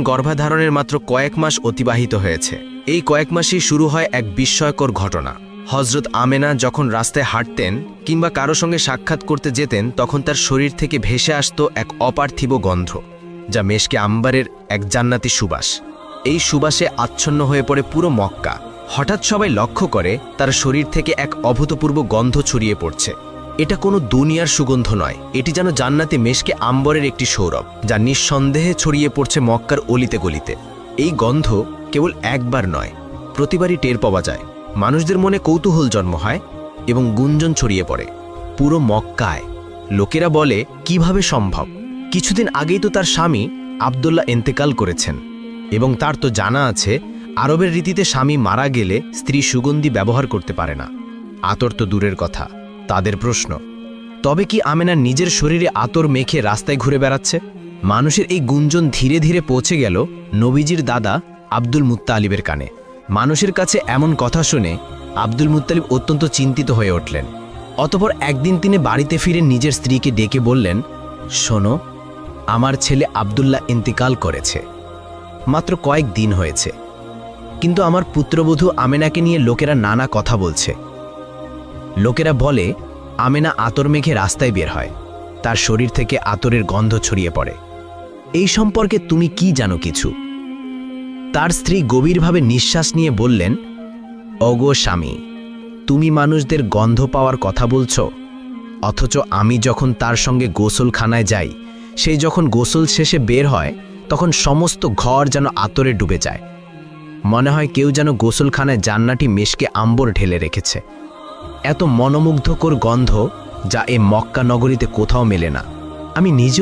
গর্ভধারণের মাত্র কয়েক মাস অতিবাহিত হয়েছে। এই কয়েক মাসেই শুরু হয় এক বিস্ময়কর ঘটনা। হজরত আমেনা যখন রাস্তায় হাঁটতেন কিংবা কারো সঙ্গে সাক্ষাৎ করতে যেতেন, তখন তার শরীর থেকে ভেসে আসত এক অপার্থিব গন্ধ, যা মেশকে আম্বারের এক জান্নাতি সুবাস। এই সুবাসে আচ্ছন্ন হয়ে পড়ে পুরো মক্কা। হঠাৎ সবাই লক্ষ্য করে তার শরীর থেকে এক অভূতপূর্ব গন্ধ ছড়িয়ে পড়ছে। এটা কোনো দুনিয়ার সুগন্ধ নয়, এটি যেন জান্নাতে মেশকে আম্বরের একটি সৌরভ, যা নিঃসন্দেহে ছড়িয়ে পড়ছে মক্কার অলিতে গলিতে। এই গন্ধ কেবল একবার নয়, প্রতিবারই টের পাওয়া যায়। মানুষদের মনে কৌতূহল জন্ম হয় এবং গুঞ্জন ছড়িয়ে পড়ে পুরো মক্কায়। লোকেরা বলে, কিভাবে সম্ভব? কিছুদিন আগেই তো তার স্বামী আব্দুল্লাহ ইন্তেকাল করেছেন, এবং তার তো জানা আছে আরবের রীতিতে স্বামী মারা গেলে স্ত্রী সুগন্ধি ব্যবহার করতে পারে না। আতর তো দূরের কথা। তাদের প্রশ্ন, তবে কি আমেনা নিজের শরীরে আতর মেখে রাস্তায় ঘুরে বেড়াচ্ছে? মানুষের এই গুঞ্জন ধীরে ধীরে পৌঁছে গেল নবীজির দাদা আব্দুল মুত্তালিবের কানে। মানুষের কাছে এমন কথা শুনে আব্দুল মুত্তালিব অত্যন্ত চিন্তিত হয়ে উঠলেন। অতঃপর একদিন তিনি বাড়িতে ফিরে নিজের স্ত্রীকে ডেকে বললেন, শোনো, আমার ছেলে আব্দুল্লাহ ইন্তিকাল করেছে। মাত্র কয়েক দিন হয়েছে, কিন্তু আমার পুত্রবধূ আমেনাকে নিয়ে লোকেরা নানা কথা বলছে। লোকেরা বলে আমেনা আতর মেখে রাস্তায় বের হয়, তার শরীর থেকে আতরের গন্ধ ছড়িয়ে পড়ে। এই সম্পর্কে তুমি কি জানো কিছু? তার স্ত্রী গভীরভাবে নিঃশ্বাস নিয়ে বললেন, ওগো স্বামী, তুমি মানুষদের গন্ধ পাওয়ার কথা বলছো, অথচ আমি যখন তার সঙ্গে গোসলখানায় যাই, সেই যখন গোসল শেষে বের হয়, তখন সমস্ত ঘর যেন আতরে ডুবে যায়। মনে হয় কেউ যেন গোসলখানায় জান্নাতি মেশকে আম্বর ঢেলে রেখেছে। এত মনোমুগ্ধকর গন্ধ, যা এ মক্কা নগরীতে কোথাও মেলে না। আমি নিজেও